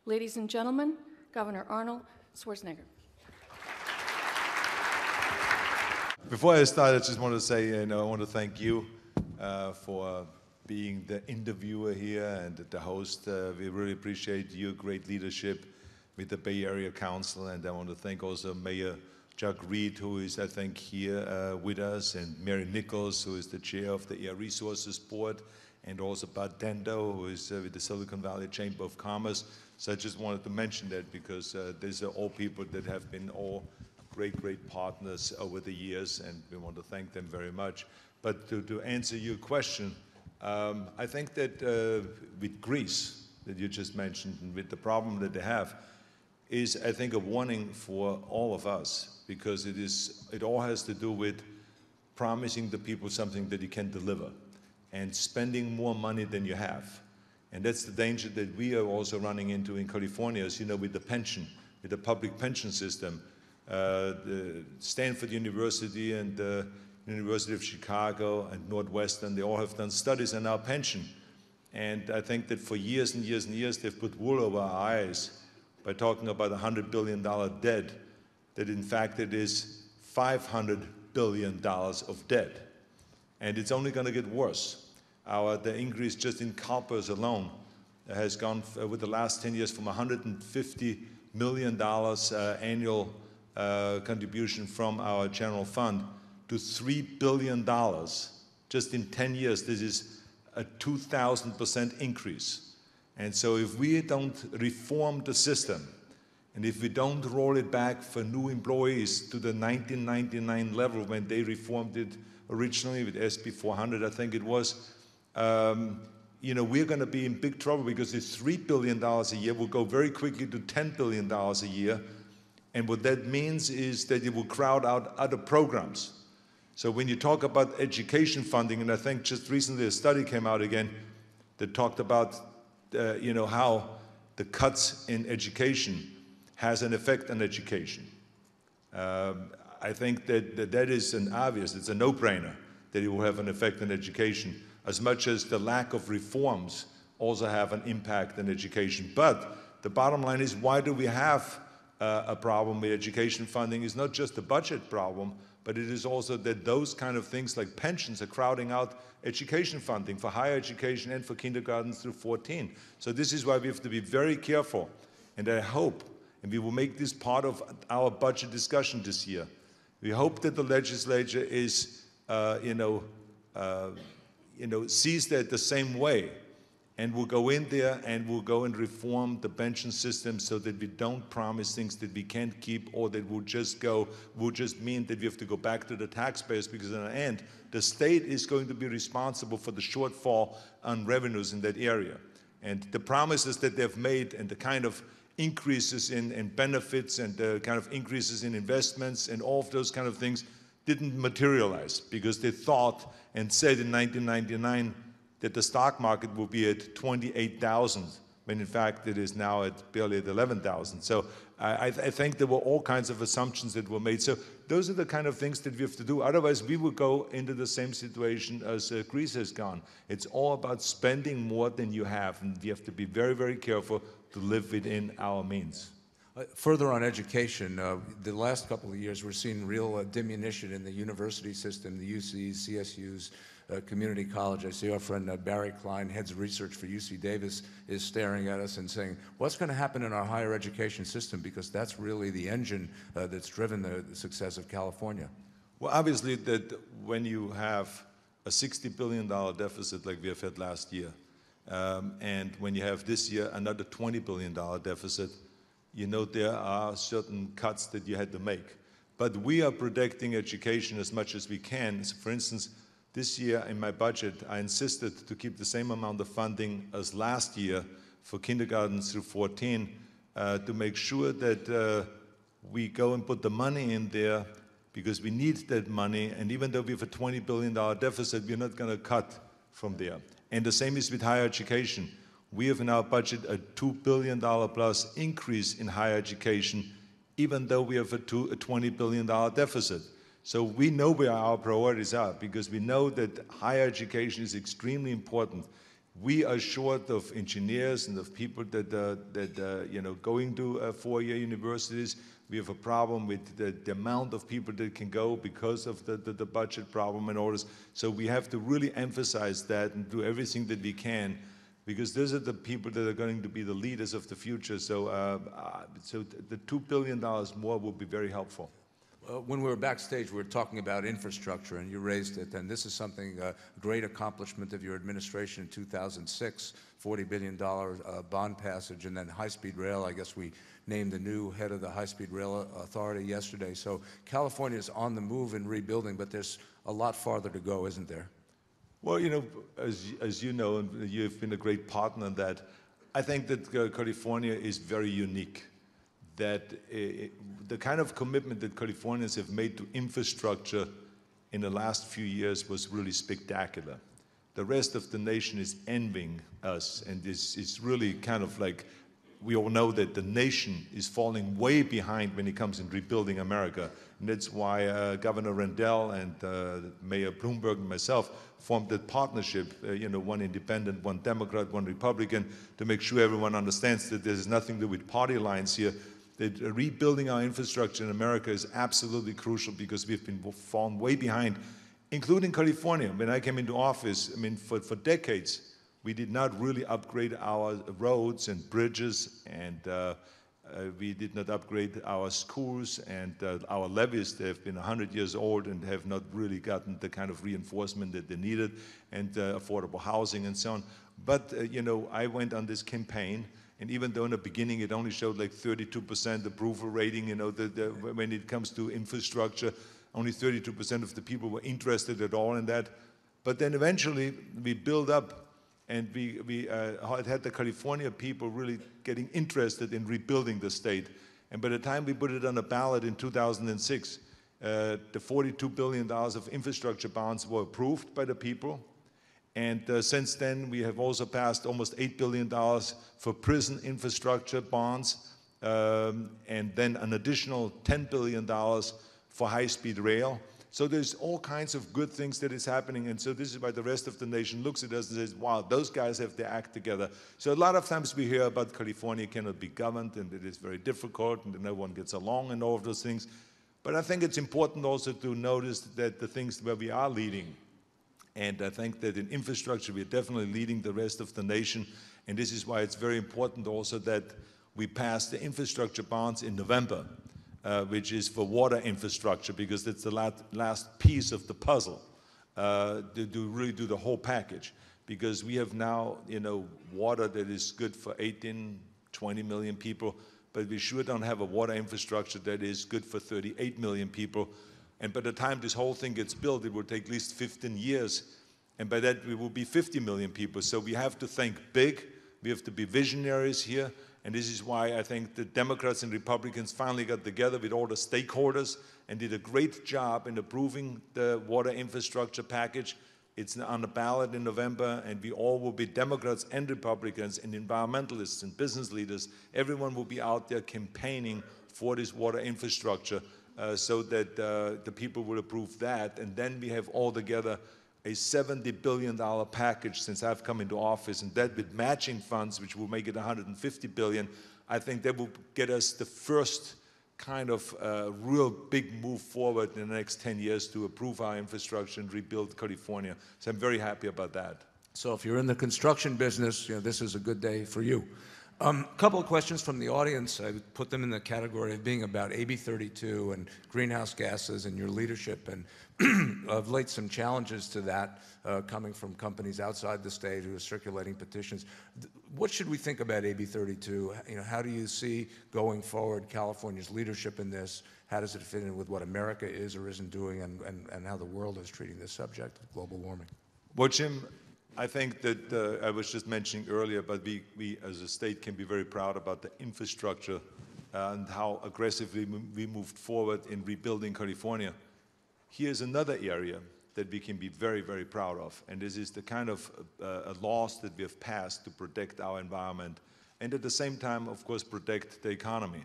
Ladies and gentlemen, Governor Arnold Schwarzenegger. Before I start, I just want to say, I want to thank you for being the interviewer here and the host. We really appreciate your great leadership with the Bay Area Council, and I want to thank also Mayor Chuck Reed, who is, I think, here with us, and Mary Nichols, who is the chair of the Air Resources Board, and also Bud Dendo, who is with the Silicon Valley Chamber of Commerce. So I just wanted to mention that because these are all people that have been all great partners over the years, and we want to thank them very much. But to answer your question, I think that with Greece, that you just mentioned, and with the problem that they have, is, I think, a warning for all of us, because it all has to do with promising the people something that you can deliver and spending more money than you have. And that's the danger that we are also running into in California, as you know, with the pension, with the public pension system. The Stanford University and the University of Chicago and Northwestern, they all have done studies on our pension. And I think that for years and years and years, they've put wool over our eyes by talking about a $100 billion debt, that in fact it is $500 billion of debt. And it's only going to get worse. The increase just in CalPERS alone has gone, with the last 10 years, from $150 million annual contribution from our general fund to $3 billion just in 10 years. This is a 2,000% increase. And so if we don't reform the system, and if we don't roll it back for new employees to the 1999 level when they reformed it originally with SB 400, I think it was, we're going to be in big trouble, because this $3 billion a year will go very quickly to $10 billion a year. And what that means is that it will crowd out other programs. So when you talk about education funding, and I think just recently a study came out again that talked about how the cuts in education has an effect on education. I think that is an obvious, it's a no-brainer that it will have an effect on education, as much as the lack of reforms also have an impact on education. But the bottom line is, why do we have a problem with education funding? Is not just a budget problem, but it is also that those kind of things like pensions are crowding out education funding for higher education and for kindergarten through 14. So this is why we have to be very careful. And I hope, and we will make this part of our budget discussion this year, we hope that the legislature is, sees that the same way, and we'll go in there and we'll go and reform the pension system so that we don't promise things that we can't keep, or that will just mean that we have to go back to the taxpayers, because in the end, the state is going to be responsible for the shortfall on revenues in that area. And the promises that they've made, and the kind of increases in benefits, and the kind of increases in investments, and all of those kind of things didn't materialize, because they thought and said in 1999 that the stock market will be at 28,000, when in fact it is now at barely at 11,000. So I think there were all kinds of assumptions that were made. So those are the kind of things that we have to do. Otherwise, we will go into the same situation as Greece has gone. It's all about spending more than you have, and we have to be very, very careful to live within our means. Further on education, the last couple of years we're seeing real diminution in the university system, the UCs, CSUs, community college. I see our friend Barry Klein, heads of research for UC Davis, is staring at us and saying, what's going to happen in our higher education system? Because that's really the engine that's driven the success of California. Well, obviously, that when you have a $60 billion deficit like we have had last year, and when you have this year another $20 billion deficit, there are certain cuts that you had to make. But we are protecting education as much as we can. So for instance, this year in my budget, I insisted to keep the same amount of funding as last year for kindergarten through 14, to make sure that we go and put the money in there, because we need that money. And even though we have a $20 billion deficit, we're not going to cut from there. And the same is with higher education. We have in our budget a $2 billion plus increase in higher education, even though we have a $20 billion deficit. So we know where our priorities are, because we know that higher education is extremely important. We are short of engineers and of people that going to four-year universities. We have a problem with the amount of people that can go because of the budget problem and all this. So we have to really emphasize that and do everything that we can, because those are the people that are going to be the leaders of the future. So, so the $2 billion more will be very helpful. When we were backstage, we were talking about infrastructure, and you raised it, and this is something, a great accomplishment of your administration in 2006, $40 billion bond passage, and then high-speed rail. I guess we named the new head of the High-Speed Rail Authority yesterday. So California is on the move in rebuilding, but there's a lot farther to go, isn't there? Well, as you know, and you've been a great partner in that, I think that California is very unique. That the kind of commitment that Californians have made to infrastructure in the last few years was really spectacular. The rest of the nation is envying us, and it's really kind of like, we all know that the nation is falling way behind when it comes in rebuilding America. And that's why Governor Rendell and Mayor Bloomberg and myself formed that partnership, one independent, one Democrat, one Republican, to make sure everyone understands that there's nothing to do with party lines here. That rebuilding our infrastructure in America is absolutely crucial, because we've been fallen way behind, including California. When I came into office, I mean, for decades, we did not really upgrade our roads and bridges, and we did not upgrade our schools and our levees. They have been 100 years old and have not really gotten the kind of reinforcement that they needed, and affordable housing and so on. But, I went on this campaign, and even though in the beginning it only showed like 32% approval rating, when it comes to infrastructure, only 32% of the people were interested at all in that. But then eventually we built up, and we had the California people really getting interested in rebuilding the state. And by the time we put it on the ballot in 2006, the $42 billion of infrastructure bonds were approved by the people. And since then, we have also passed almost $8 billion for prison infrastructure bonds, and then an additional $10 billion for high-speed rail. So there's all kinds of good things that is happening, and so this is why the rest of the nation looks at us and says, wow, those guys have their act together. So a lot of times we hear about California cannot be governed, and it is very difficult, and no one gets along, and all of those things. But I think it's important also to notice that the things where we are leading, and I think that in infrastructure, we're definitely leading the rest of the nation. And this is why it's very important also that we pass the infrastructure bonds in November, which is for water infrastructure, because that's the last piece of the puzzle to really do the whole package. Because we have now, water that is good for 18, 20 million people, but we sure don't have a water infrastructure that is good for 38 million people. And by the time this whole thing gets built, it will take at least 15 years. And by that, we will be 50 million people. So we have to think big. We have to be visionaries here. And this is why I think the Democrats and Republicans finally got together with all the stakeholders and did a great job in approving the water infrastructure package. It's on the ballot in November, and we all will be, Democrats and Republicans and environmentalists and business leaders. Everyone will be out there campaigning for this water infrastructure. So that the people will approve that. And then we have all together a $70 billion package since I've come into office, and that with matching funds, which will make it $150 billion. I think that will get us the first kind of real big move forward in the next 10 years to approve our infrastructure and rebuild California. So I'm very happy about that. So if you're in the construction business, this is a good day for you. A couple of questions from the audience. I would put them in the category of being about AB 32 and greenhouse gases and your leadership, and of late some challenges to that coming from companies outside the state who are circulating petitions. What should we think about AB 32? How do you see going forward California's leadership in this? How does it fit in with what America is or isn't doing, and how the world is treating this subject of global warming? Well, Jim, I think that I was just mentioning earlier, but we as a state can be very proud about the infrastructure and how aggressively we moved forward in rebuilding California. Here's another area that we can be very, very proud of, and this is the kind of laws that we have passed to protect our environment and at the same time, of course, protect the economy.